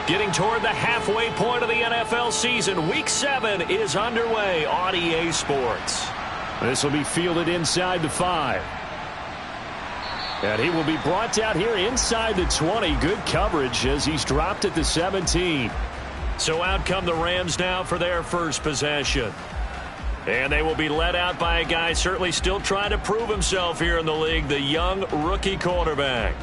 Getting toward the halfway point of the NFL season. Week 7 is underway on EA Sports. This will be fielded inside the 5. And he will be brought down here inside the 20. Good coverage as he's dropped at the 17. So out come the Rams now for their first possession. And they will be led out by a guy certainly still trying to prove himself here in the league, the young rookie quarterback.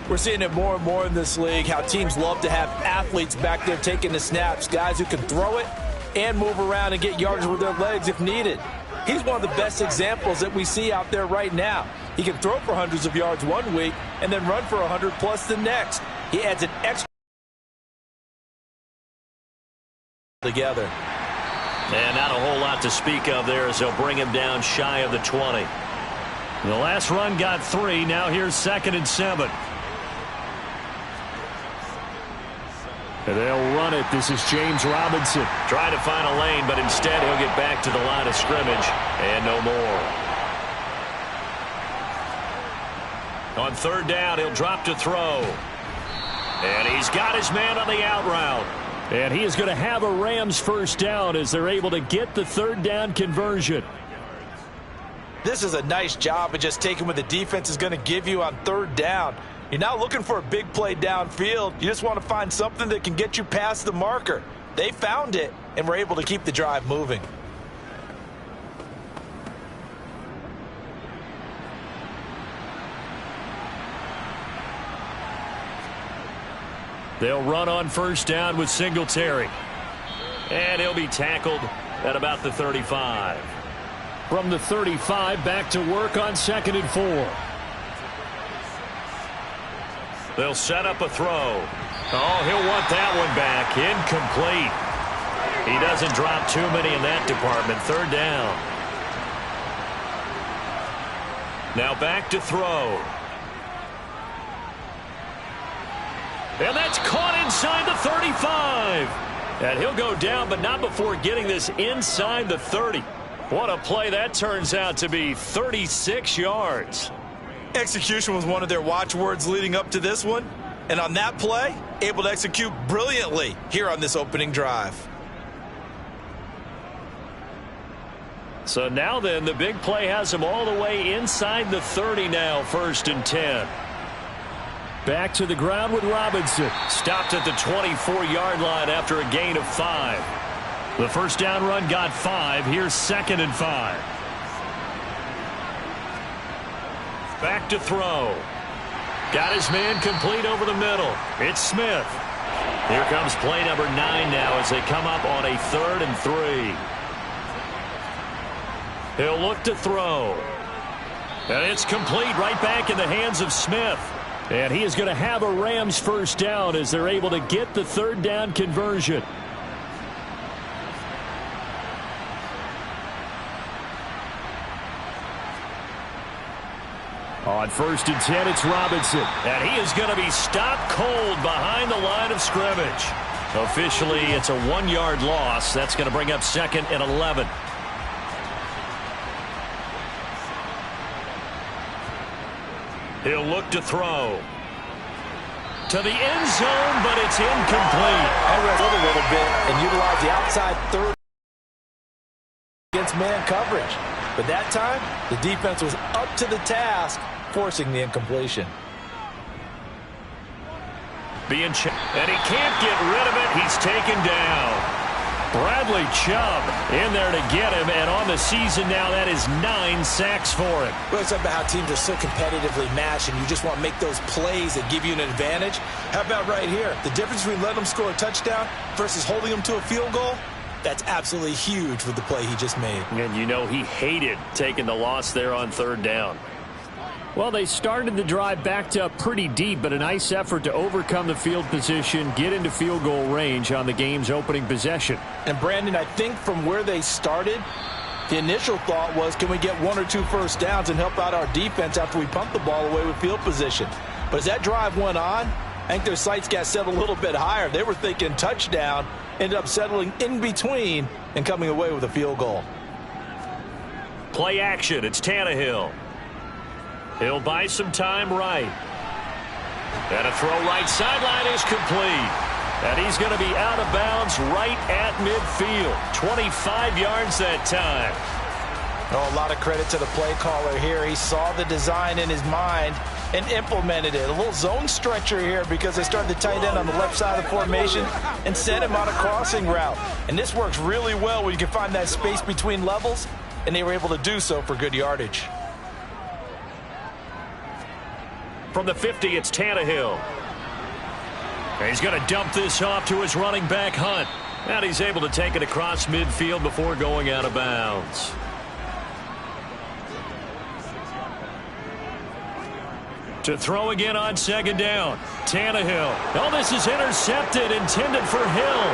We're seeing it more and more in this league, how teams love to have athletes back there taking the snaps, guys who can throw it and move around and get yardage with their legs if needed. He's one of the best examples that we see out there right now. He can throw for hundreds of yards one week and then run for 100+ the next. He adds an extra together. And not a whole lot to speak of there as they'll bring him down shy of the 20. The last run got 3. Now here's 2nd and 7. And they'll run it. This is James Robinson. Trying to find a lane, but instead he'll get back to the line of scrimmage and no more. On 3rd down, he'll drop to throw. And he's got his man on the out route. And he is going to have a Rams first down as they're able to get the 3rd down conversion. This is a nice job of just taking what the defense is going to give you on 3rd down. You're not looking for a big play downfield. You just want to find something that can get you past the marker. They found it and were able to keep the drive moving. They'll run on 1st down with Singletary. And he'll be tackled at about the 35. From the 35, back to work on 2nd and 4. They'll set up a throw. Oh, he'll want that one back. Incomplete. He doesn't drop too many in that department. 3rd down. Now back to throw. And that's caught inside the 35. And he'll go down, but not before getting this inside the 30. What a play that turns out to be. 36 yards. Execution was one of their watchwords leading up to this one. And on that play, able to execute brilliantly here on this opening drive. So now then, the big play has him all the way inside the 30 now, 1st and 10. Back to the ground with Robinson. Stopped at the 24-yard line after a gain of 5. The 1st down run got 5. Here's 2nd and 5. Back to throw. Got his man complete over the middle. It's Smith. Here comes play number 9 now as they come up on a 3rd and 3. He'll look to throw. And it's complete right back in the hands of Smith. And he is going to have a Rams first down as they're able to get the 3rd down conversion. On 1st and 10, it's Robinson. And he is going to be stopped cold behind the line of scrimmage. Officially, it's a 1-yard loss. That's going to bring up 2nd and 11. He'll look to throw. To the end zone, but it's incomplete. I rest a little bit and utilize the outside 3rd against man coverage. But that time, the defense was up to the task, forcing the incompletion. And he can't get rid of it. He's taken down. Bradley Chubb in there to get him, and on the season now, that is 9 sacks for him. Well, it's about how teams are so competitively matched, and you just want to make those plays that give you an advantage. How about right here? The difference between letting them score a touchdown versus holding them to a field goal, that's absolutely huge with the play he just made. And you know he hated taking the loss there on 3rd down. Well, they started the drive backed up pretty deep, but a nice effort to overcome the field position, get into field goal range on the game's opening possession. And, Brandon, I think from where they started, the initial thought was, can we get 1 or 2 first downs and help out our defense after we pump the ball away with field position? But as that drive went on, I think their sights got set a little bit higher. They were thinking touchdown, ended up settling in between and coming away with a field goal. Play action. It's Tannehill. He'll buy some time right. And a throw right sideline is complete. And he's going to be out of bounds right at midfield. 25 yards that time. Oh, a lot of credit to the play caller here. He saw the design in his mind and implemented it. A little zone stretcher here because they started the tight end on the left side of the formation and sent him on a crossing route. And this works really well when you can find that space between levels, and they were able to do so for good yardage. From the 50, it's Tannehill. And he's going to dump this off to his running back, Hunt. And he's able to take it across midfield before going out of bounds. To throw again on second down. Tannehill. Oh, this is intercepted, intended for Hill.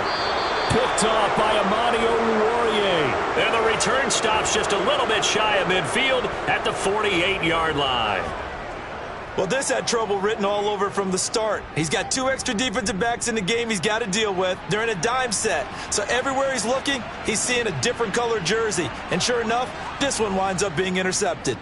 Picked off by Amani Oruwariye. And the return stops just a little bit shy of midfield at the 48-yard line. Well, this had trouble written all over from the start. He's got 2 extra defensive backs in the game he's got to deal with. They're in a dime set. So everywhere he's looking, he's seeing a different color jersey. And sure enough, this one winds up being intercepted.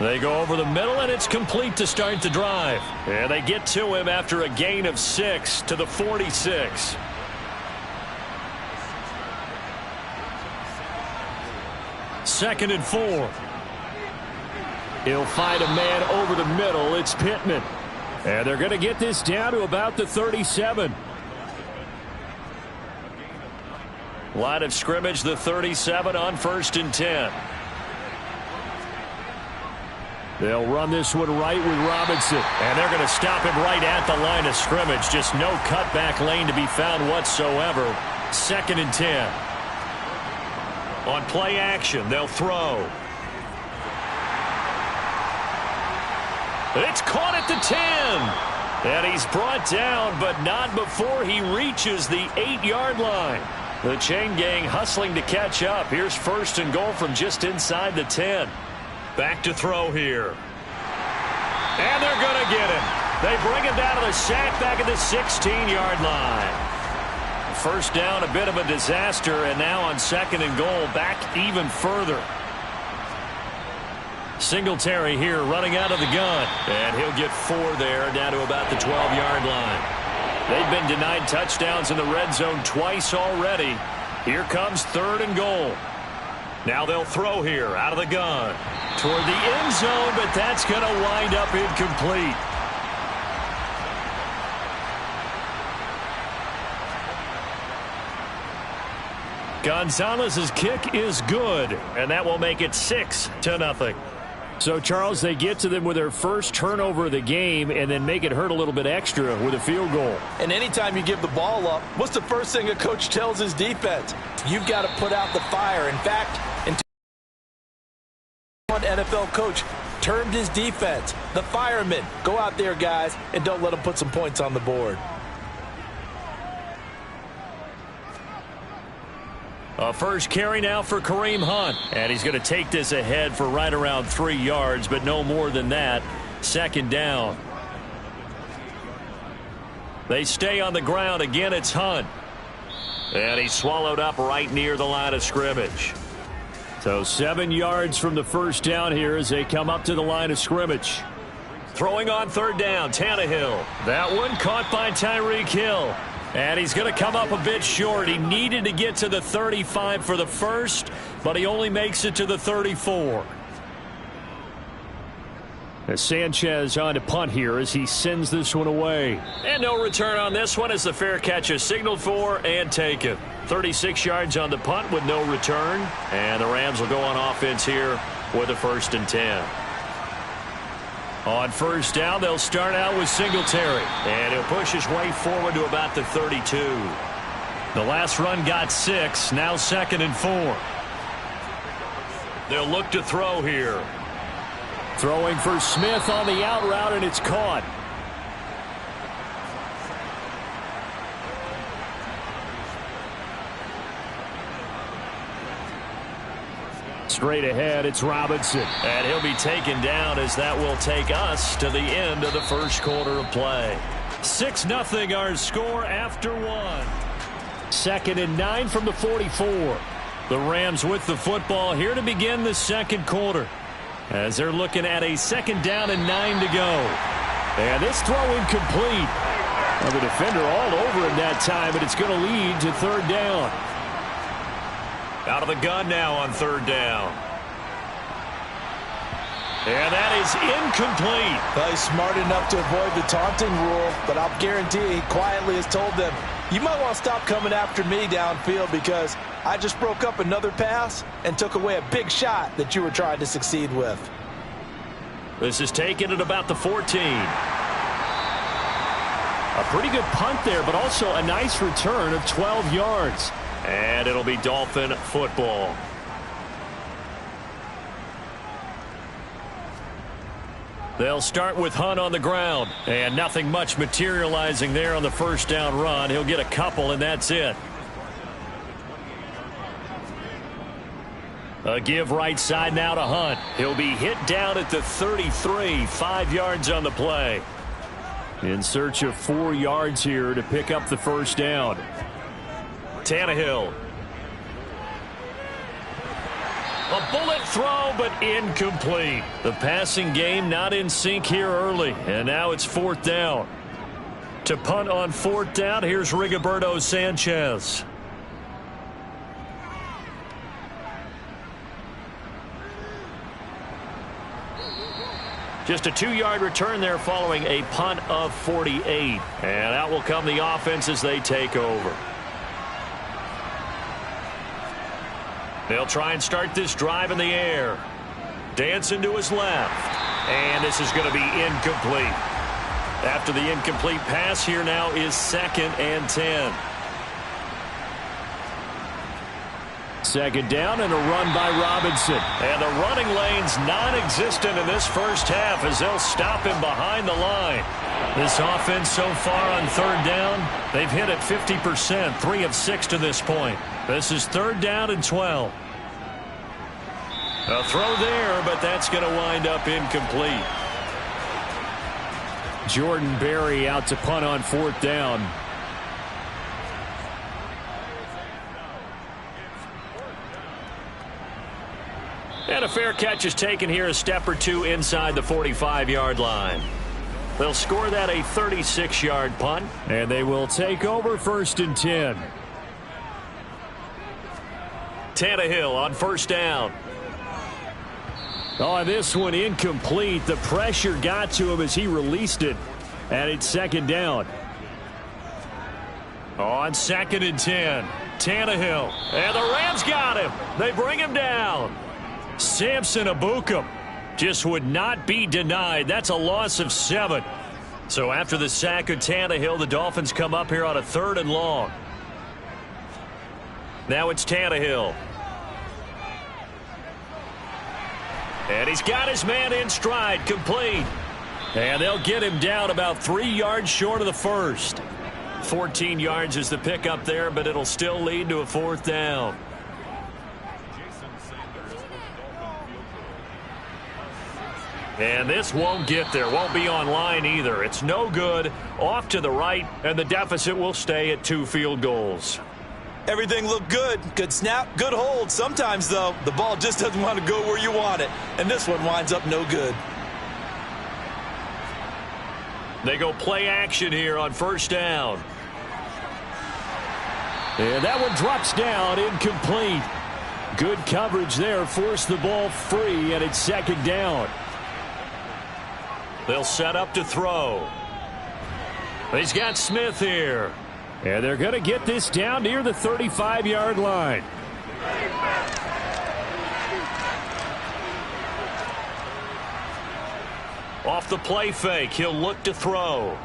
They go over the middle, and it's complete to start the drive. And they get to him after a gain of 6 to the 46. Second and 4. He'll find a man over the middle. It's Pittman. And they're going to get this down to about the 37. Line of scrimmage, the 37 on 1st and 10. They'll run this one right with Robinson. And they're going to stop him right at the line of scrimmage. Just no cutback lane to be found whatsoever. 2nd and 10. On play action, they'll throw. It's caught at the 10. And he's brought down, but not before he reaches the 8-yard line. The chain gang hustling to catch up. Here's 1st and goal from just inside the 10. Back to throw here. And they're going to get him. They bring him down to the sack back at the 16-yard line. First down, a bit of a disaster, and now on 2nd and goal, back even further. Singletary here running out of the gun. And he'll get 4 there, down to about the 12-yard line. They've been denied touchdowns in the red zone twice already. Here comes 3rd and goal. Now they'll throw here out of the gun. Toward the end zone, but that's going to wind up incomplete. Gonzalez's kick is good, and that will make it 6-0. So, Charles, they get to them with their first turnover of the game and then make it hurt a little bit extra with a field goal. And anytime you give the ball up, what's the first thing a coach tells his defense? You've got to put out the fire. In fact, one NFL coach termed his defense the firemen. Go out there, guys, and don't let them put some points on the board. A first carry now for Kareem Hunt. And he's going to take this ahead for right around 3 yards, but no more than that. 2nd down. They stay on the ground. Again, it's Hunt. And he's swallowed up right near the line of scrimmage. So 7 yards from the first down here as they come up to the line of scrimmage. Throwing on 3rd down, Tannehill. That one caught by Tyreek Hill. And he's going to come up a bit short. He needed to get to the 35 for the first, but he only makes it to the 34. As Sanchez on to punt here as he sends this one away. And no return on this one as the fair catch is signaled for and taken. 36 yards on the punt with no return. And the Rams will go on offense here with a 1st and 10. On 1st down, they'll start out with Singletary. And he'll push his way forward to about the 32. The last run got 6. Now 2nd and 4. They'll look to throw here. Throwing for Smith on the out route, and it's caught. Straight ahead, it's Robinson. And he'll be taken down as that will take us to the end of the first quarter of play. 6-0 our score after 1. 2nd and 9 from the 44. The Rams with the football here to begin the second quarter, as they're looking at a 2nd down and 9 to go. And this throw incomplete. Well, the defender all over him that time, but it's going to lead to third down. Out of the gun now on third down. And that is incomplete. Well, he's smart enough to avoid the taunting rule, but I'll guarantee he quietly has told them, you might want to stop coming after me downfield because I just broke up another pass and took away a big shot that you were trying to succeed with. This is taken at about the 14. A pretty good punt there, but also a nice return of 12 yards. And it'll be Dolphin football. They'll start with Hunt on the ground. And nothing much materializing there on the first down run. He'll get a couple, and that's it. A give right side now to Hunt. He'll be hit down at the 33, 5 yards on the play. In search of 4 yards here to pick up the first down. Tannehill. A bullet throw, but incomplete. The passing game not in sync here early, and now it's fourth down. To punt on fourth down, here's Rigoberto Sanchez. Just a 2-yard return there following a punt of 48. And out will come the offense as they take over. They'll try and start this drive in the air. Dancing to his left. And this is going to be incomplete. After the incomplete pass, here now is 2nd and 10. Second down and a run by Robinson. And the running lane's non-existent in this first half as they'll stop him behind the line. This offense so far on third down, they've hit it 50%, 3 of 6 to this point. This is third down and 12. A throw there, but that's going to wind up incomplete. Jordan Berry out to punt on fourth down. And a fair catch is taken here, a step or two inside the 45-yard line. They'll score that a 36-yard punt. And they will take over 1st and 10. Tannehill on first down. Oh, this one incomplete. The pressure got to him as he released it. And it's 2nd down. On 2nd and 10. Tannehill. And the Rams got him. They bring him down. Samson Ebukam just would not be denied. That's a loss of 7. So after the sack of Tannehill, the Dolphins come up here on a 3rd and long. Now it's Tannehill. And he's got his man in stride, complete. And they'll get him down about 3 yards short of the first. 14 yards is the pickup there, but it'll still lead to a 4th down. And this won't get there, won't be on line either. It's no good, off to the right, and the deficit will stay at 2 field goals. Everything looked good. Good snap, good hold. Sometimes, though, the ball just doesn't want to go where you want it. And this one winds up no good. They go play action here on first down. And that one drops down, incomplete. Good coverage there, forced the ball free, and it's 2nd down. They'll set up to throw. He's got Smith here. And they're going to get this down near the 35-yard line. Off the play fake, he'll look to throw.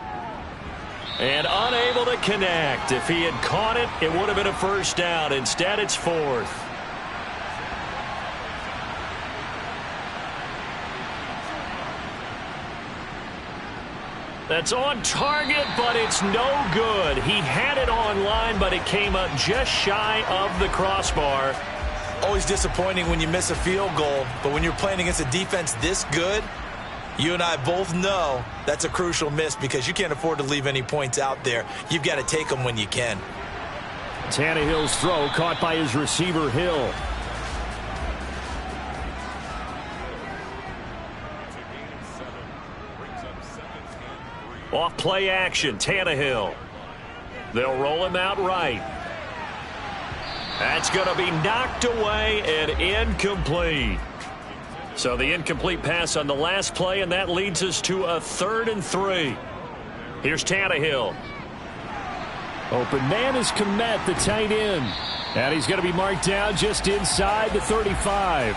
And unable to connect. If he had caught it, it would have been a first down. Instead, it's 4th. That's on target, but it's no good. He had it on line, but it came up just shy of the crossbar. Always disappointing when you miss a field goal, but when you're playing against a defense this good, you and I both know that's a crucial miss because you can't afford to leave any points out there. You've got to take them when you can. Tannehill's throw caught by his receiver, Hill. Off play action, Tannehill. They'll roll him out right. That's going to be knocked away and incomplete. So the incomplete pass on the last play, and that leads us to a 3rd and 3. Here's Tannehill. Open man is Kmet, the tight end. And he's going to be marked down just inside the 35.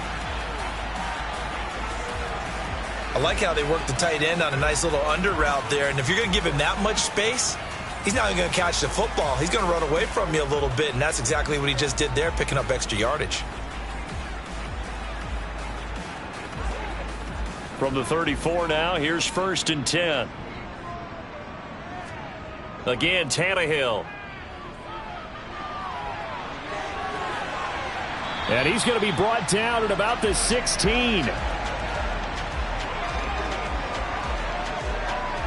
I like how they work the tight end on a nice little under route there. And if you're going to give him that much space, he's not even going to catch the football. He's going to run away from you a little bit, and that's exactly what he just did there, picking up extra yardage. From the 34 now, here's 1st and 10. Again, Tannehill. And he's going to be brought down at about the 16.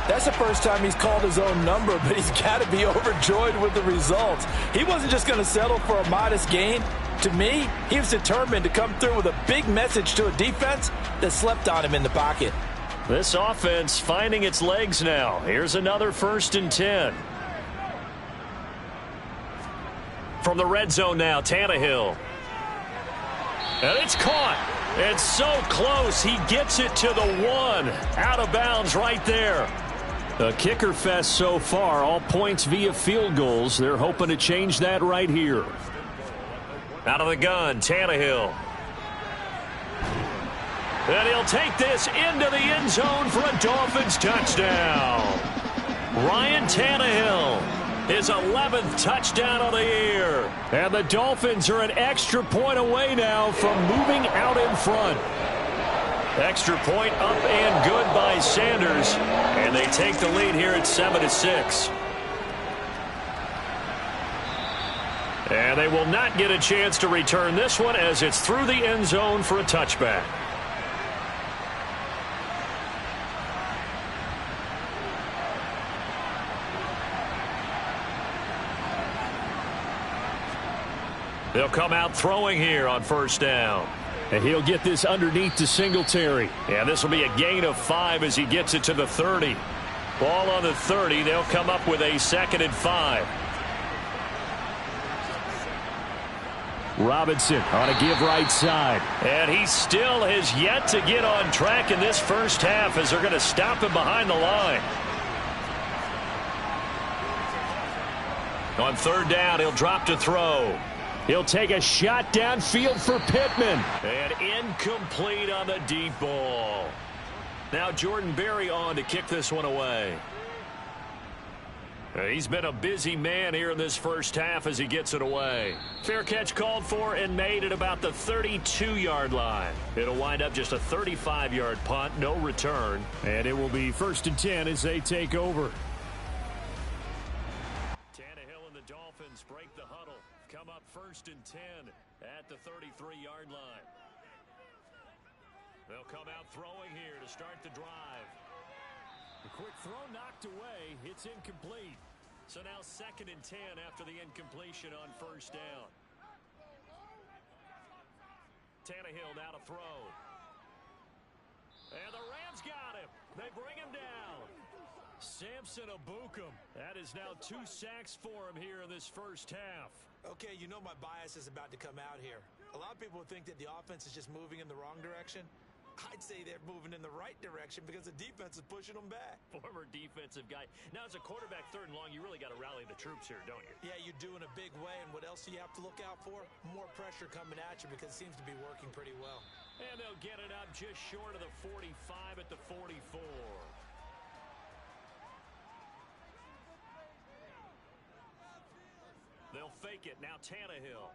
That's the first time he's called his own number, but he's got to be overjoyed with the results. He wasn't just going to settle for a modest gain. To me, he was determined to come through with a big message to a defense that slept on him in the pocket. This offense finding its legs now. Here's another 1st and 10. From the red zone now, Tannehill. And it's caught. It's so close. He gets it to the 1. Out of bounds right there. A kicker fest so far. All points via field goals. They're hoping to change that right here. Out of the gun, Tannehill. And he'll take this into the end zone for a Dolphins touchdown. Ryan Tannehill, his 11th touchdown of the year. And the Dolphins are an extra point away now from moving out in front. Extra point up and good by Sanders. And they take the lead here at 7-6. And they will not get a chance to return this one as it's through the end zone for a touchback. They'll come out throwing here on 1st down. And he'll get this underneath to Singletary. And this will be a gain of 5 as he gets it to the 30. Ball on the 30. They'll come up with a 2nd and 5. Robinson on a give right side. And he still has yet to get on track in this first half as they're going to stop him behind the line. On 3rd down, he'll drop to throw. He'll take a shot downfield for Pittman. And incomplete on the deep ball. Now Jordan Berry on to kick this one away. He's been a busy man here in this first half as he gets it away. Fair catch called for and made at about the 32-yard line. It'll wind up just a 35-yard punt, no return. And it will be 1st and 10 as they take over. Tannehill and the Dolphins break the huddle. Come up 1st and 10 at the 33-yard line. They'll come out throwing here to start the drive. A quick throw knocked away. It's incomplete. So now 2nd and 10 after the incompletion on 1st down. Tannehill now to throw. And the Rams got him. They bring him down. Samson Abukum. That is now 2 sacks for him here in this first half. Okay, you know my bias is about to come out here. A lot of people would think that the offense is just moving in the wrong direction. I'd say they're moving in the right direction because the defense is pushing them back. Former defensive guy. Now, as a quarterback 3rd and long, you really got to rally the troops here, don't you? Yeah, you do in a big way. And what else do you have to look out for? More pressure coming at you because it seems to be working pretty well. And they'll get it up just short of the 45 at the 44. They'll fake it. Now Tannehill.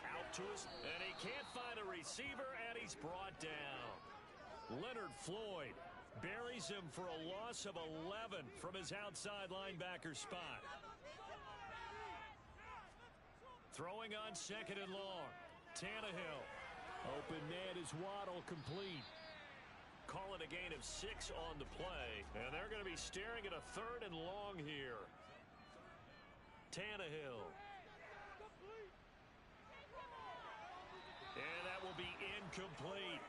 Out to us, and he can't find a receiver, and he's brought down. Leonard Floyd buries him for a loss of 11 from his outside linebacker spot. Throwing on 2nd and long. Tannehill. Open man is Waddle, complete. Calling a gain of 6 on the play, and they're going to be staring at a 3rd and long here. Tannehill. And that will be incomplete.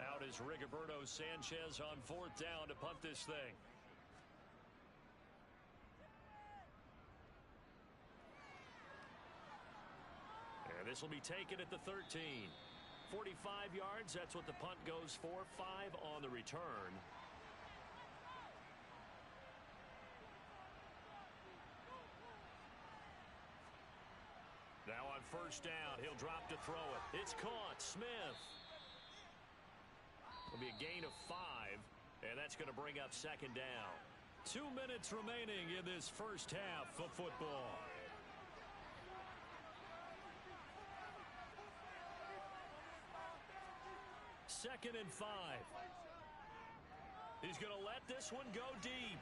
Out is Rigoberto Sanchez on 4th down to punt this thing. This will be taken at the 13. 45 yards, that's what the punt goes for. 5 on the return. Now on first down, he'll drop to throw it. It's caught. Smith. It'll be a gain of 5, and that's going to bring up second down. 2 minutes remaining in this first half of football. Second and 5. He's going to let this one go deep.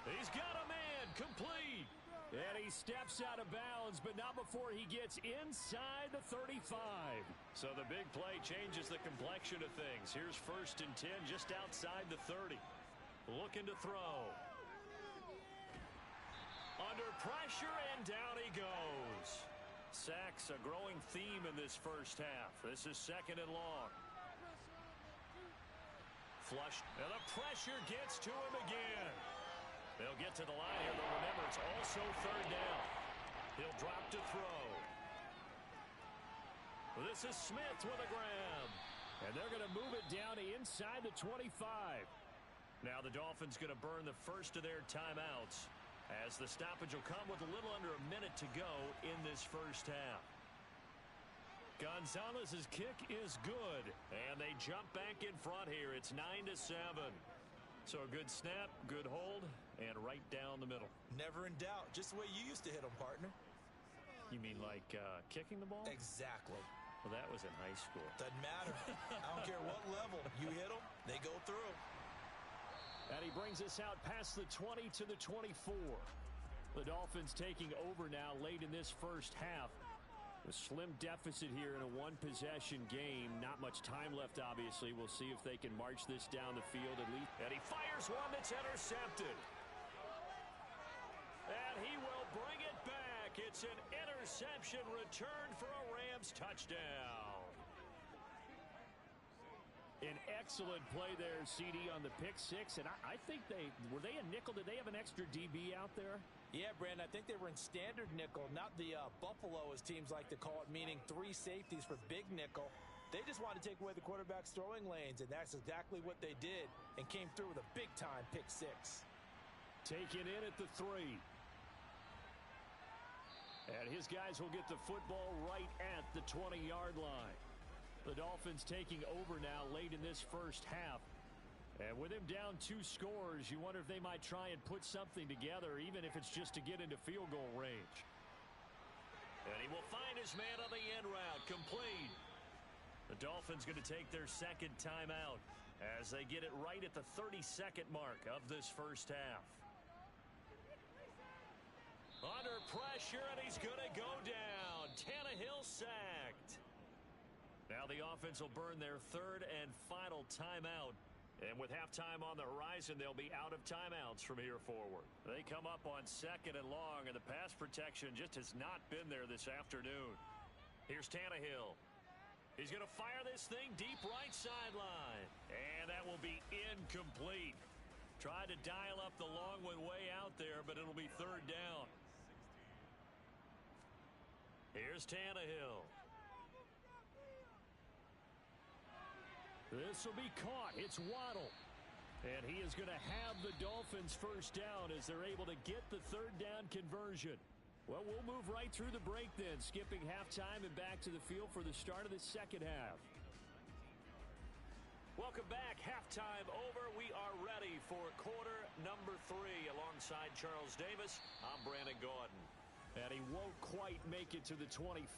He's got a man. Complete. And he steps out of bounds, but not before he gets inside the 35. So the big play changes the complexion of things. Here's first and 10 just outside the 30. Looking to throw. Under pressure, and down he goes. Sacks, a growing theme in this first half. This is second and long. Flush, and the pressure gets to him again. They'll get to the line here, but remember, it's also third down. He'll drop to throw. This is Smith with a grab. And they're going to move it down to inside the 25. Now the Dolphins going to burn the first of their timeouts, as the stoppage will come with a little under a minute to go in this first half. Gonzalez's kick is good. And they jump back in front here. It's 9-7. So a good snap, good hold, and right down the middle. Never in doubt. Just the way you used to hit them, partner. You mean like kicking the ball? Exactly. Well, that was in high school. Doesn't matter. I don't care what level. You hit them, they go through. And he brings us out past the 20 to the 24. The Dolphins taking over now late in this first half. A slim deficit here in a one-possession game. Not much time left, obviously. We'll see if they can march this down the field at least. And he fires one that's intercepted. And he will bring it back. It's an interception return for a Rams touchdown. An excellent play there, CD, on the pick six. And I think were they a nickel? Did they have an extra DB out there? Yeah, Brandon, I think they were in standard nickel, not the Buffalo, as teams like to call it, meaning 3 safeties for big nickel. They just wanted to take away the quarterback's throwing lanes, and that's exactly what they did, and came through with a big-time pick six. Taken in at the 3. And his guys will get the football right at the 20-yard line. The Dolphins taking over now late in this first half. And with him down 2 scores, you wonder if they might try and put something together, even if it's just to get into field goal range. And he will find his man on the end route. Complete. The Dolphins going to take their second timeout as they get it right at the 32nd mark of this first half. Under pressure, and he's going to go down. Tannehill sacked. Now the offense will burn their third and final timeout. And with halftime on the horizon, they'll be out of timeouts from here forward. They come up on second and long, and the pass protection just has not been there this afternoon. Here's Tannehill. He's going to fire this thing deep right sideline. And that will be incomplete. Tried to dial up the long one way out there, but it'll be third down. Here's Tannehill. This will be caught. It's Waddle. And he is going to have the Dolphins first down as they're able to get the third down conversion. Well, we'll move right through the break then, skipping halftime and back to the field for the start of the second half. Welcome back. Halftime over. We are ready for quarter number 3. Alongside Charles Davis, I'm Brandon Gordon. And he won't quite make it to the 25.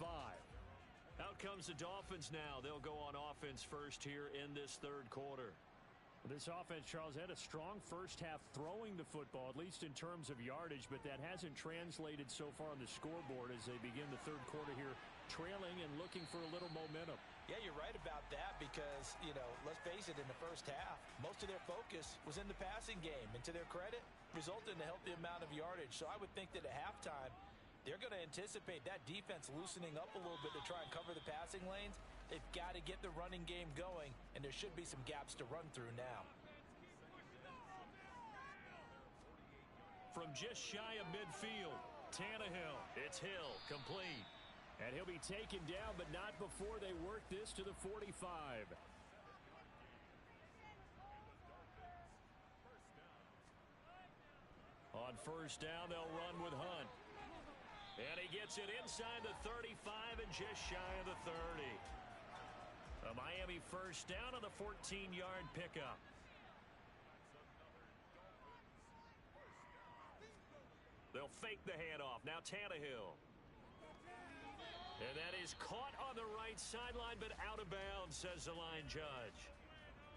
Out comes the Dolphins now. They'll go on offense first here in this third quarter. This offense, Charles, had a strong first half throwing the football, at least in terms of yardage, but that hasn't translated so far on the scoreboard as they begin the third quarter here, trailing and looking for a little momentum. Yeah, you're right about that because, let's face it, in the first half, most of their focus was in the passing game, and to their credit, resulted in a healthy amount of yardage. So I would think that at halftime, they're going to anticipate that defense loosening up a little bit to try and cover the passing lanes. They've got to get the running game going, and there should be some gaps to run through now. From just shy of midfield, Tannehill. It's Hill, complete. And he'll be taken down, but not before they work this to the 45. On first down, they'll run with Hunt. And he gets it inside the 35 and just shy of the 30. A Miami first down on the 14-yard pickup. They'll fake the handoff. Now Tannehill. And that is caught on the right sideline, but out of bounds, says the line judge.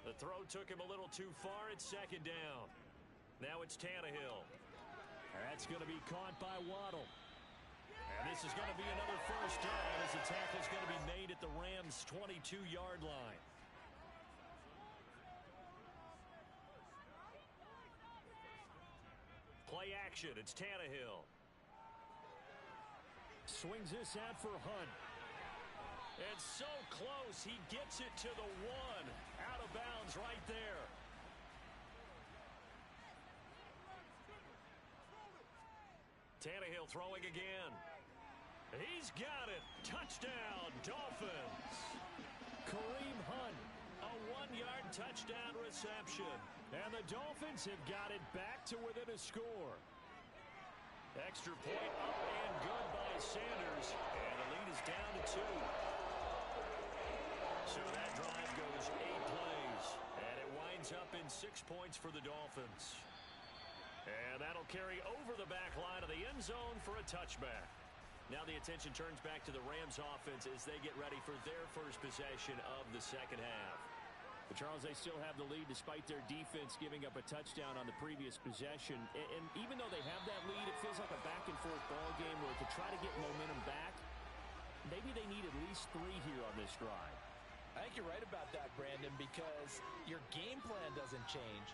The throw took him a little too far. It's second down. Now it's Tannehill. That's going to be caught by Waddle. And this is going to be another first down as the tackle is going to be made at the Rams' 22-yard line. Play action. It's Tannehill. Swings this out for Hunt. And so close. He gets it to the 1. Out of bounds right there. Tannehill throwing again. He's got it. Touchdown, Dolphins. Kareem Hunt, a 1-yard touchdown reception. And the Dolphins have got it back to within a score. Extra point up and good by Sanders. And the lead is down to 2. So that drive goes 8 plays. And it winds up in 6 points for the Dolphins. And that'll carry over the back line of the end zone for a touchback. Now the attention turns back to the Rams offense as they get ready for their first possession of the second half. But Charles, they still have the lead despite their defense giving up a touchdown on the previous possession. And even though they have that lead, it feels like a back-and-forth ball game where to try to get momentum back, maybe they need at least 3 here on this drive. I think you're right about that, Brandon, because your game plan doesn't change.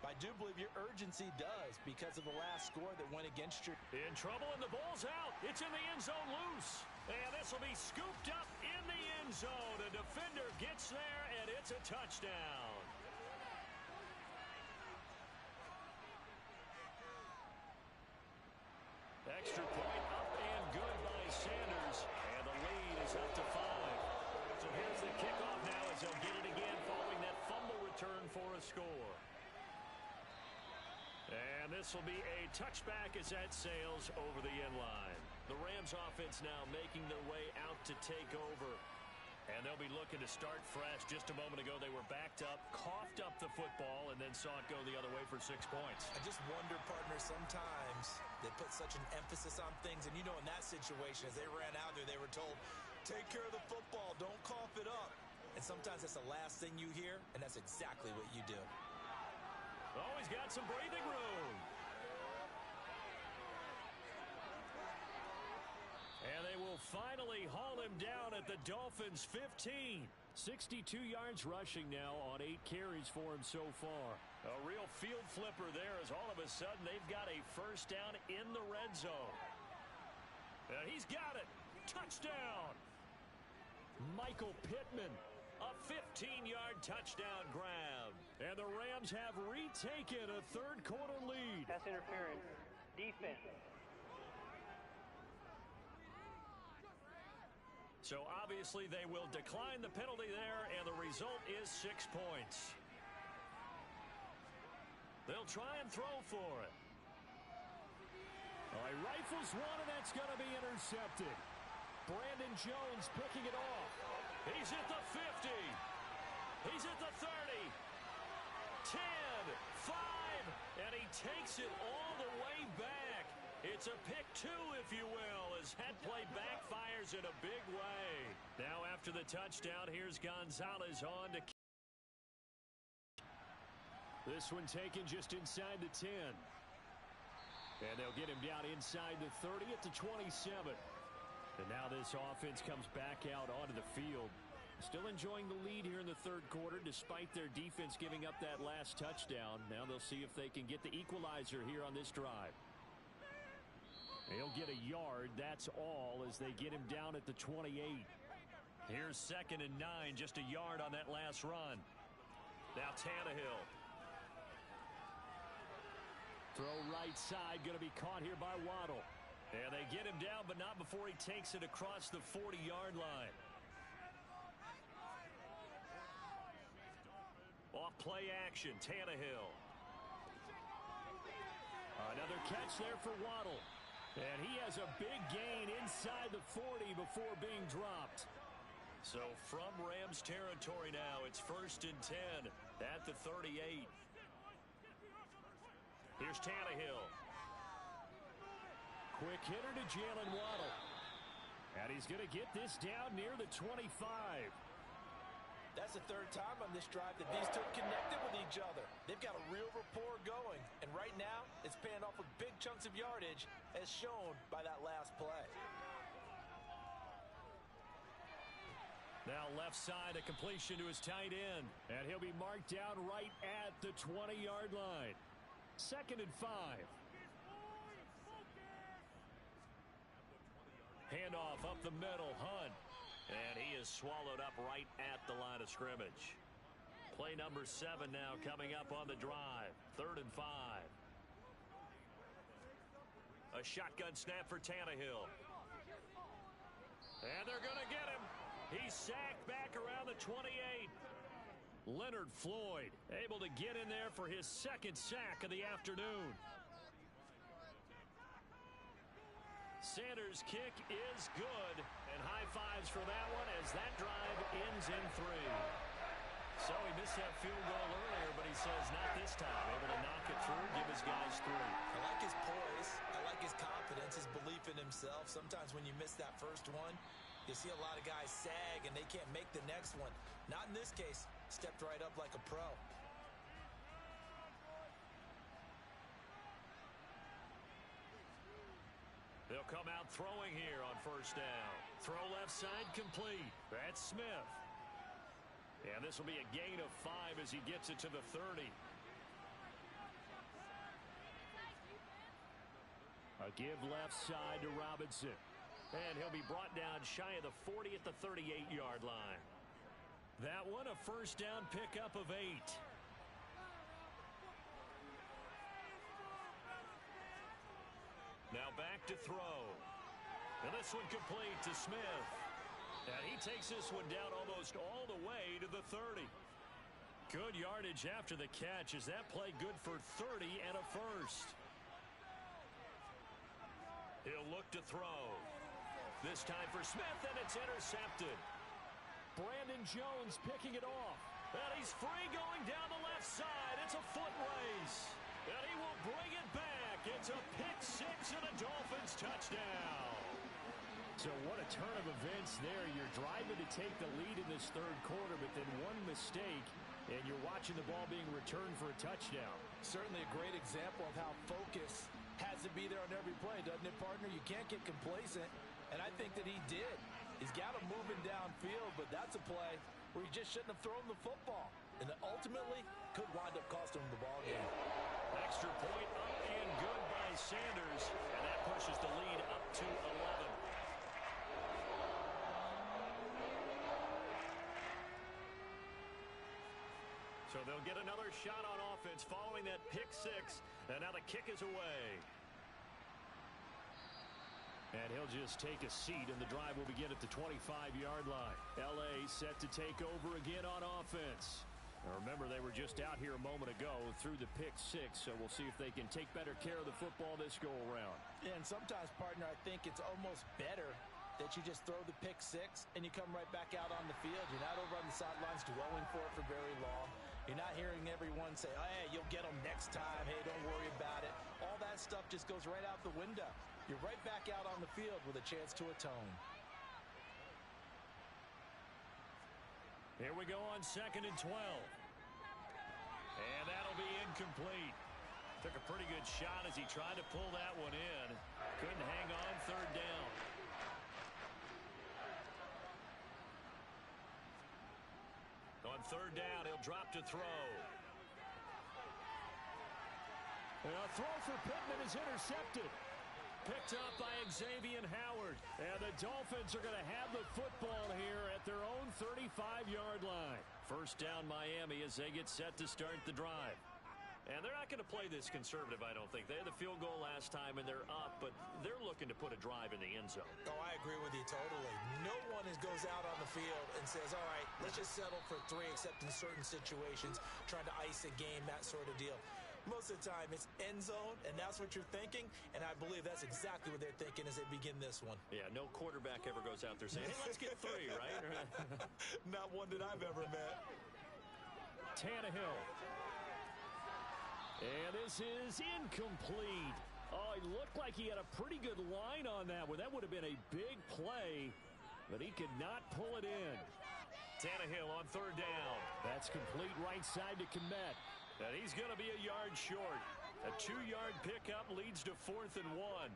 I do believe your urgency does because of the last score that went against you. In trouble, and the ball's out. It's in the end zone loose. And this will be scooped up in the end zone. A defender gets there, and it's a touchdown. Extra point up and good by Sanders. And the lead is up to 5. So here's the kickoff now as they'll get it again following that fumble return for a score. And this will be a touchback as that sails over the end line. The Rams offense now making their way out to take over. And they'll be looking to start fresh. Just a moment ago, they were backed up, coughed up the football, and then saw it go the other way for 6 points. I just wonder, partner, sometimes they put such an emphasis on things. And, you know, in that situation, as they ran out there, they were told, take care of the football, don't cough it up. And sometimes that's the last thing you hear, and that's exactly what you do. Oh, he's got some breathing room. And they will finally haul him down at the Dolphins' 15. 62 yards rushing now on 8 carries for him so far. A real field flipper there as all of a sudden they've got a first down in the red zone. And he's got it. Touchdown. Michael Pittman. A 15-yard touchdown grab. And the Rams have retaken a third-quarter lead. Pass interference. Defense. So obviously they will decline the penalty there, and the result is 6 points. They'll try and throw for it. All right, rifles one, and that's going to be intercepted. Brandon Jones picking it off. He's at the 50. He's at the 30. 10, 5, and he takes it all the way back. It's a pick 2, if you will, as that play backfires in a big way. Now after the touchdown, here's Gonzalez on to. This one taken just inside the 10. And they'll get him down inside the 30 at the 27. And now this offense comes back out onto the field. Still enjoying the lead here in the third quarter despite their defense giving up that last touchdown. Now they'll see if they can get the equalizer here on this drive. He'll get a yard. That's all as they get him down at the 28. Here's 2nd and 9, just a yard on that last run. Now Tannehill. Throw right side, going to be caught here by Waddle. And they get him down, but not before he takes it across the 40-yard line. Off play action, Tannehill. Another catch there for Waddle. And he has a big gain inside the 40 before being dropped. So from Rams territory now, it's 1st and 10 at the 38. Here's Tannehill. Quick hitter to Jalen Waddle. And he's going to get this down near the 25. That's the 3rd time on this drive that these two connected with each other. They've got a real rapport going. And right now, it's paying off with big chunks of yardage, as shown by that last play. Now left side, a completion to his tight end. And he'll be marked down right at the 20-yard line. 2nd and 5. Handoff up the middle, Hunt. And he is swallowed up right at the line of scrimmage. Play number 7 now coming up on the drive. 3rd and 5. A shotgun snap for Tannehill. And they're going to get him. He's sacked back around the 28. Leonard Floyd able to get in there for his 2nd sack of the afternoon. Sanders' kick is good, and high fives for that one as that drive ends in 3. So he missed that field goal earlier, but he says not this time. Able to knock it through, give his guys 3. I like his poise. I like his confidence, his belief in himself. Sometimes when you miss that first one, you see a lot of guys sag and they can't make the next one. Not in this case. Stepped right up like a pro. They'll come out throwing here on 1st down. Throw left side complete. That's Smith. And this will be a gain of 5 as he gets it to the 30. A give left side to Robinson. And he'll be brought down shy of the 40 at the 38-yard line. That one a 1st down pickup of 8. Now back to throw. And this one complete to Smith. And he takes this one down almost all the way to the 30. Good yardage after the catch. Is that play good for 30 and a 1st? He'll look to throw. This time for Smith, and it's intercepted. Brandon Jones picking it off. And he's free going down the left side. It's a foot race. And he will bring it back. It's a pick 6 and a Dolphins touchdown. So what a turn of events there. You're driving to take the lead in this 3rd quarter, but then one mistake, and you're watching the ball being returned for a touchdown. Certainly a great example of how focus has to be there on every play, doesn't it, partner? You can't get complacent, and I think that he did. He's got him moving downfield, but that's a play where he just shouldn't have thrown the football, and ultimately could wind up costing him the ball game. Extra point up and good by Sanders, and that pushes the lead up to 11. So they'll get another shot on offense following that pick 6, and now the kick is away. And he'll just take a seat, and the drive will begin at the 25-yard line. L.A. set to take over again on offense. Now remember, they were just out here a moment ago through the pick 6, so we'll see if they can take better care of the football this go-around. Yeah, and sometimes, partner, I think it's almost better that you just throw the pick 6 and you come right back out on the field. You're not over on the sidelines dwelling for it for very long. You're not hearing everyone say, oh, hey, you'll get them next time. Hey, don't worry about it. All that stuff just goes right out the window. You're right back out on the field with a chance to atone. Here we go on 2nd and 12. And that'll be incomplete. Took a pretty good shot as he tried to pull that one in. Couldn't hang on 3rd down. On 3rd down, he'll drop to throw. And a throw for Pittman is intercepted. Picked up by Xavier Howard. And the Dolphins are going to have the football here at their own 35-yard line. 1st down Miami as they get set to start the drive. And they're not going to play this conservative, I don't think. They had the field goal last time, and they're up, but they're looking to put a drive in the end zone. Oh, I agree with you totally. No one goes out on the field and says, all right, let's just settle for 3, except in certain situations, trying to ice a game, that sort of deal. Most of the time, it's end zone, and that's what you're thinking, and I believe that's exactly what they're thinking as they begin this one. Yeah, no quarterback ever goes out there saying, hey, let's get 3, right? Not one that I've ever met. Tannehill. And this is incomplete. Oh, he looked like he had a pretty good line on that one. That would have been a big play, but he could not pull it in. Tannehill on 3rd down. That's complete right side to Kmet. And he's going to be a yard short. A 2-yard pickup leads to 4th and 1.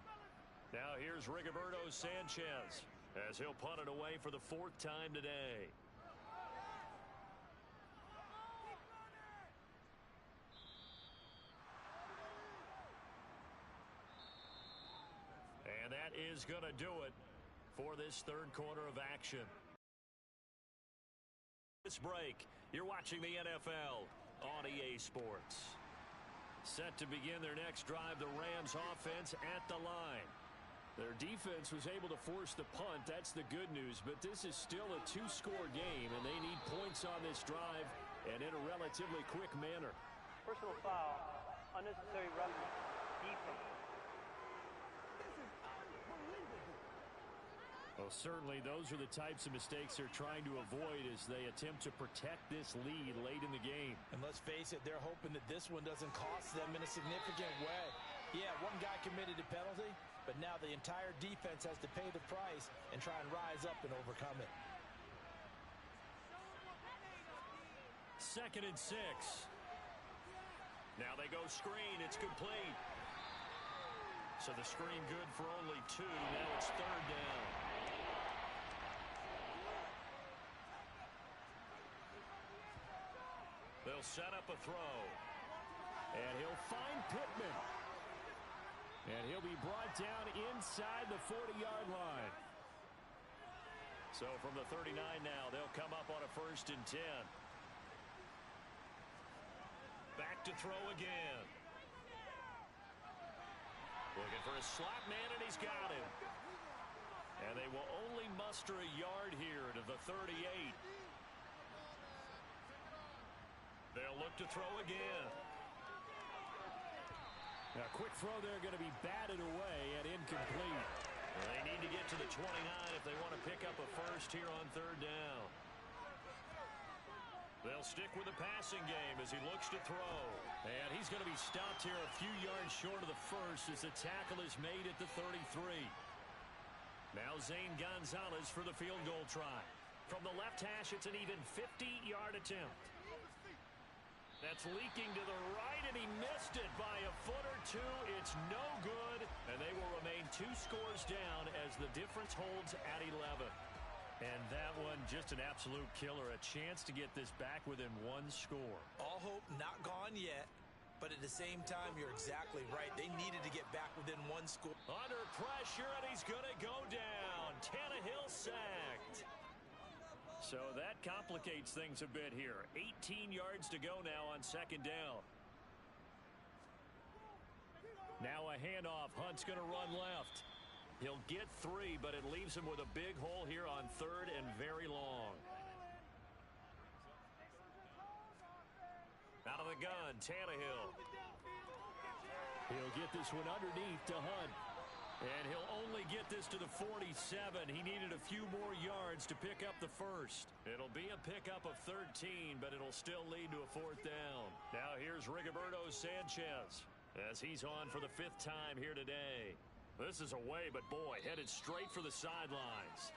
Now here's Rigoberto Sanchez as he'll punt it away for the 4th time today. And that is going to do it for this 3rd quarter of action. This break, you're watching the NFL on EA Sports. Set to begin their next drive, the Rams offense at the line. Their defense was able to force the punt. That's the good news, but this is still a 2-score game, and they need points on this drive and in a relatively quick manner. Personal foul, unnecessary roughness, defense. Well, certainly those are the types of mistakes they're trying to avoid as they attempt to protect this lead late in the game. And let's face it, they're hoping that this one doesn't cost them in a significant way. Yeah, one guy committed a penalty, but now the entire defense has to pay the price and try and rise up and overcome it. 2nd and 6. Now they go screen. It's complete. So the screen good for only 2. Now it's 3rd down. They'll set up a throw. And he'll find Pittman. And he'll be brought down inside the 40-yard line. So from the 39 now, they'll come up on a 1st and 10. Back to throw again. Looking for a slot man, and he's got him. And they will only muster a yard here to the 38. They'll look to throw again. Now, quick throw there, going to be batted away and incomplete. They need to get to the 29 if they want to pick up a 1st here on 3rd down. They'll stick with the passing game as he looks to throw. And he's going to be stopped here a few yards short of the 1st as the tackle is made at the 33. Now Zane Gonzalez for the field goal try. From the left hash, it's an even 50-yard attempt. That's leaking to the right, and he missed it by a foot or 2. It's no good, and they will remain 2 scores down as the difference holds at 11. And that one, just an absolute killer. A chance to get this back within 1 score. All hope not gone yet, but at the same time, you're exactly right. They needed to get back within 1 score. Under pressure, and he's going to go down. Tannehill sacked. So that complicates things a bit here. 18 yards to go now on 2nd down. Now a handoff. Hunt's going to run left. He'll get 3, but it leaves him with a big hole here on 3rd and very long. Out of the gun, Tannehill. He'll get this one underneath to Hunt. And he'll only get this to the 47. He needed a few more yards to pick up the 1st. It'll be a pickup of 13, but it'll still lead to a 4th down. Now here's Rigoberto Sanchez as he's on for the 5th time here today. This is away, but boy, headed straight for the sidelines.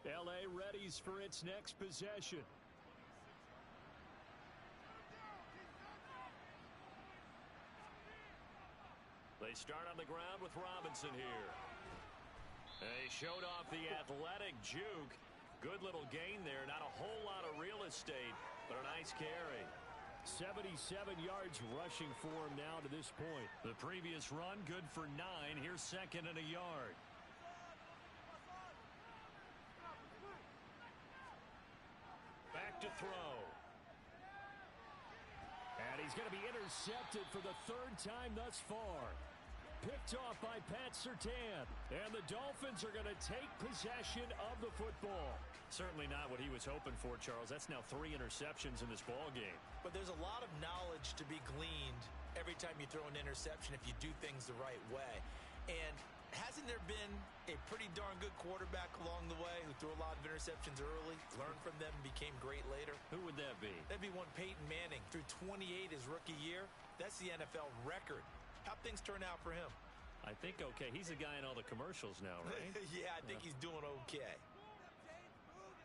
L.A. readies for its next possession. They start on the ground with Robinson here. They showed off the athletic juke. Good little gain there. Not a whole lot of real estate, but a nice carry. 77 yards rushing for him now to this point. The previous run good for 9. Here's 2nd and a yard. Back to throw. And he's going to be intercepted for the third time thus far. Picked off by Pat Surtain. And the Dolphins are going to take possession of the football. Certainly not what he was hoping for, Charles. That's now 3 interceptions in this ball game. But there's a lot of knowledge to be gleaned every time you throw an interception if you do things the right way. And hasn't there been a pretty darn good quarterback along the way who threw a lot of interceptions early, learned from them, and became great later? Who would that be? That'd be one Peyton Manning. Threw 28 his rookie year. That's the NFL record. How'd things turn out for him? I think okay. He's the guy in all the commercials now, right? Yeah, I think he's doing okay.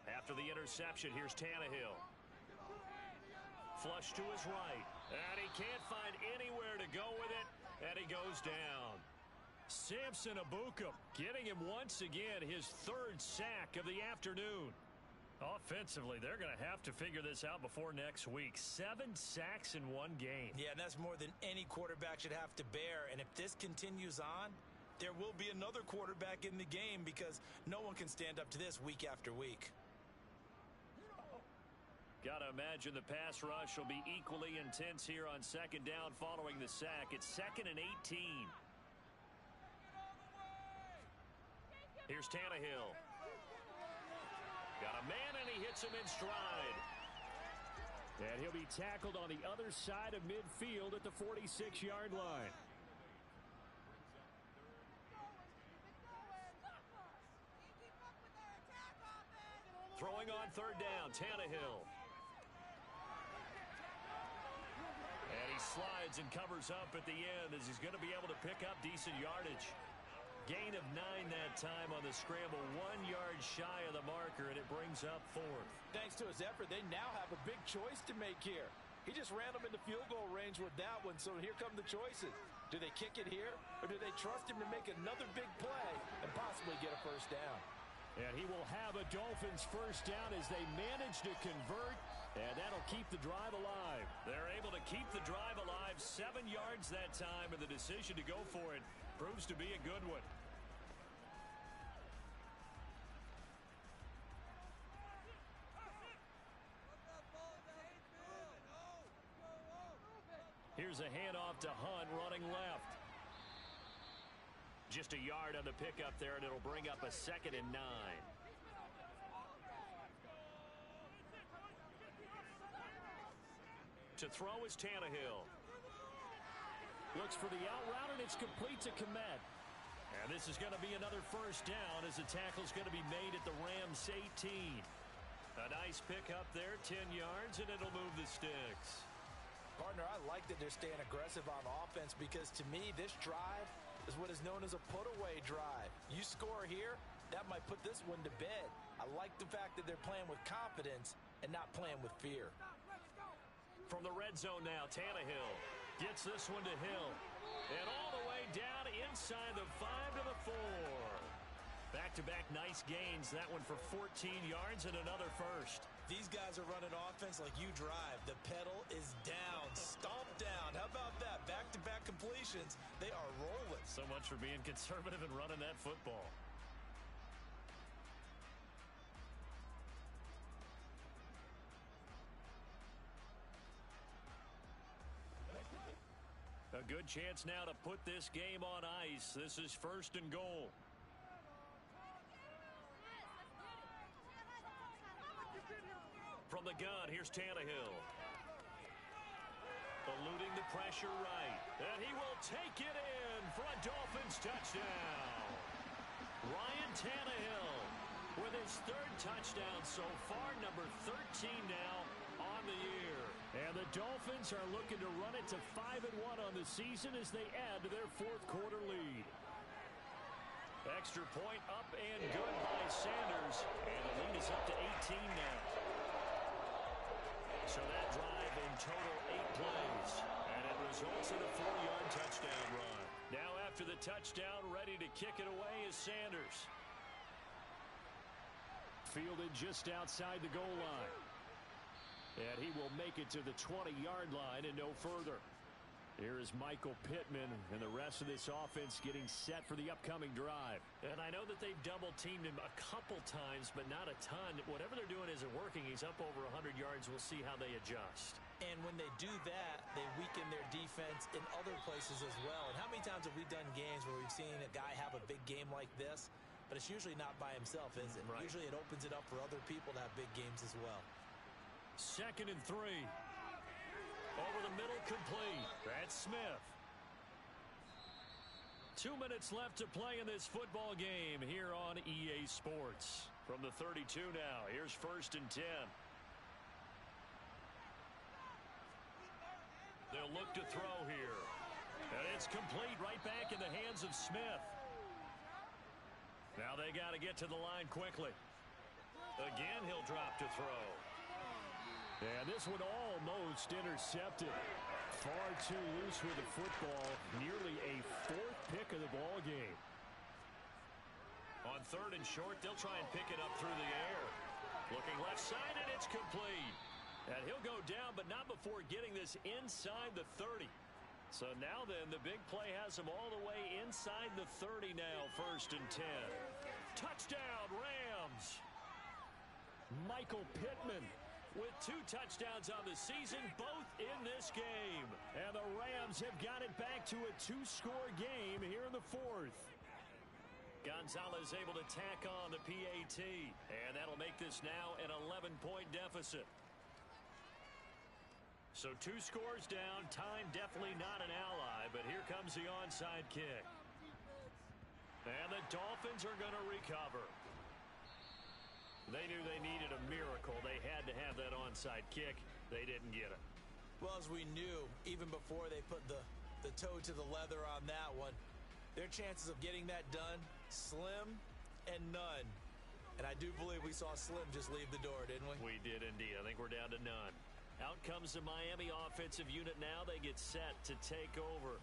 After the interception, here's Tannehill. Flush to his right. And he can't find anywhere to go with it. And he goes down. Samson Ebukam getting him once again his 3rd sack of the afternoon. Offensively, they're going to have to figure this out before next week. 7 sacks in one game. Yeah, and that's more than any quarterback should have to bear. And if this continues on, there will be another quarterback in the game because no one can stand up to this week after week. Got to imagine the pass rush will be equally intense here on 2nd down following the sack. It's 2nd and 18. Here's Tannehill. Got a man, and he hits him in stride. And he'll be tackled on the other side of midfield at the 46-yard line. Throwing on 3rd down, Tannehill. And he slides and covers up at the end as he's going to be able to pick up decent yardage. Gain of 9 that time on the scramble, 1 yard shy of the marker, and it brings up 4th. Thanks to his effort, they now have a big choice to make here. He just ran them into field goal range with that one, so here come the choices. Do they kick it here, or do they trust him to make another big play and possibly get a 1st down? And he will have a Dolphins 1st down as they manage to convert, and that'll keep the drive alive. They're able to keep the drive alive, 7 yards that time, and the decision to go for it proves to be a good one. Here's a handoff to Hunt running left. Just a yard on the pickup there, and it'll bring up a 2nd and 9. To throw is Tannehill. Looks for the out route, and it's complete to Kmet. And this is going to be another 1st down as the tackle's going to be made at the Rams 18. A nice pickup there, 10 yards, and it'll move the sticks. Partner, I like that they're staying aggressive on offense because to me, this drive is what is known as a put-away drive. You score here, that might put this one to bed. I like the fact that they're playing with confidence and not playing with fear. From the red zone now, Tannehill gets this one to Hill. And all the way down inside the 5 to the 4. Back-to-back nice gains. That one for 14 yards and another 1st. These guys are running offense like you drive. The pedal is down, stomped down. How about that? Back-to-back completions. They are rolling. So much for being conservative and running that football. A good chance now to put this game on ice. This is 1st and goal. From the gun, here's Tannehill. Eluding the pressure right. And he will take it in for a Dolphins touchdown. Ryan Tannehill with his 3rd touchdown so far, number 13 now on the year. And the Dolphins are looking to run it to 5-1 on the season as they add to their 4th quarter lead. Extra point up and good by Sanders. And the lead is up to 18 now. So that drive in total 8 plays. And it results in a 4-yard touchdown run. Now after the touchdown, ready to kick it away is Sanders. Fielded just outside the goal line. And he will make it to the 20-yard line and no further. Here is Michael Pittman and the rest of this offense getting set for the upcoming drive. And I know that they've double-teamed him a couple times, but not a ton. Whatever they're doing isn't working. He's up over 100 yards. We'll see how they adjust. And when they do that, they weaken their defense in other places as well. And how many times have we done games where we've seen a guy have a big game like this, but it's usually not by himself, is it? Right. Usually it opens it up for other people to have big games as well. 2nd and 3. Over the middle, complete. That's Smith. 2 minutes left to play in this football game here on EA Sports. From the 32 now, here's 1st and 10. They'll look to throw here. And it's complete, right back in the hands of Smith. Now they got to get to the line quickly. Again, he'll drop to throw. And this one almost intercepted. Far too loose with the football. Nearly a 4th pick of the ball game. On 3rd and short, they'll try and pick it up through the air. Looking left side, and it's complete. And he'll go down, but not before getting this inside the 30. So now then, the big play has him all the way inside the 30 now, 1st and 10. Touchdown, Rams. Michael Pittman With 2 touchdowns on the season, both in this game. And the Rams have got it back to a 2-score game here in the 4th. Gonzalez able to tack on the PAT. And that'll make this now an 11-point deficit. So 2 scores down. Time definitely not an ally, but here comes the onside kick. And the Dolphins are going to recover. They knew they needed a miracle. They had to have that onside kick. They didn't get it. Well, as we knew, even before they put the toe to the leather on that one, their chances of getting that done, slim and none. And I do believe we saw Slim just leave the door, didn't we? We did indeed. I think we're down to none. Out comes the Miami offensive unit now. They get set to take over.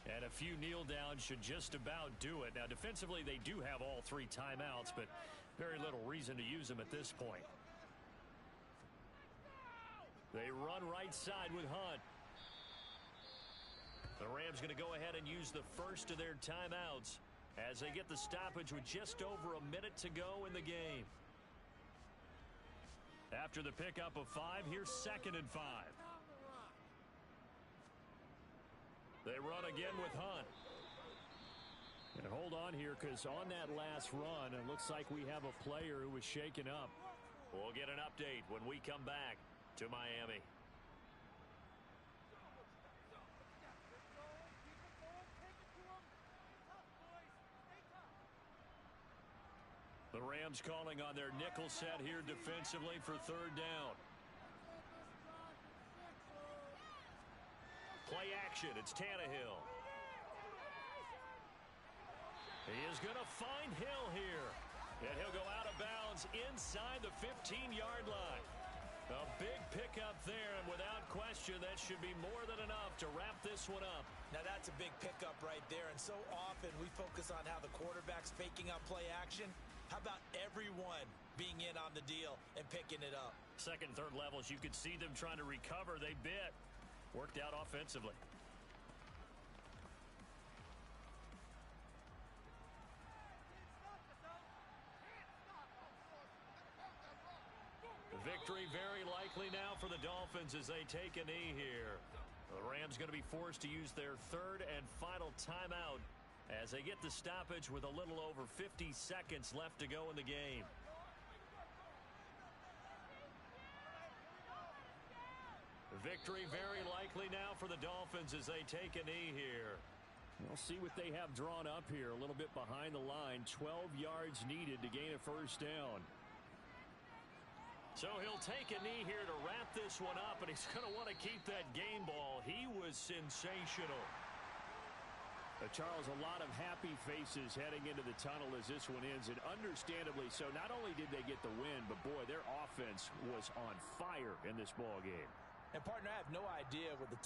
And a few kneel downs should just about do it. Now, defensively, they do have all 3 timeouts, but very little reason to use them at this point. They run right side with Hunt. The Rams going to go ahead and use the first of their timeouts as they get the stoppage with just over a minute to go in the game. After the pickup of 5, here's 2nd and 5. They run again with Hunt. And hold on here, because on that last run, it looks like we have a player who was shaken up. We'll get an update when we come back to Miami. The Rams calling on their nickel set here defensively for 3rd down. Play action. It's Tannehill. He is going to find Hill here. And he'll go out of bounds inside the 15-yard line. A big pickup there, and without question, that should be more than enough to wrap this one up. Now, that's a big pickup right there, and so often we focus on how the quarterback's faking up play action. How about everyone being in on the deal and picking it up? 2nd and 3rd levels, you could see them trying to recover. They bit. Worked out offensively. Victory very likely now for the Dolphins as they take a knee here. The Rams going to be forced to use their 3rd and final timeout as they get the stoppage with a little over 50 seconds left to go in the game. Victory very likely now for the Dolphins as they take a knee here. We'll see what they have drawn up here. A little bit behind the line. 12 yards needed to gain a 1st down. So he'll take a knee here to wrap this one up, and he's going to want to keep that game ball. He was sensational. Charles, a lot of happy faces heading into the tunnel as this one ends, and understandably so. Not only did they get the win, but boy, their offense was on fire in this ball game. And partner, I have no idea with the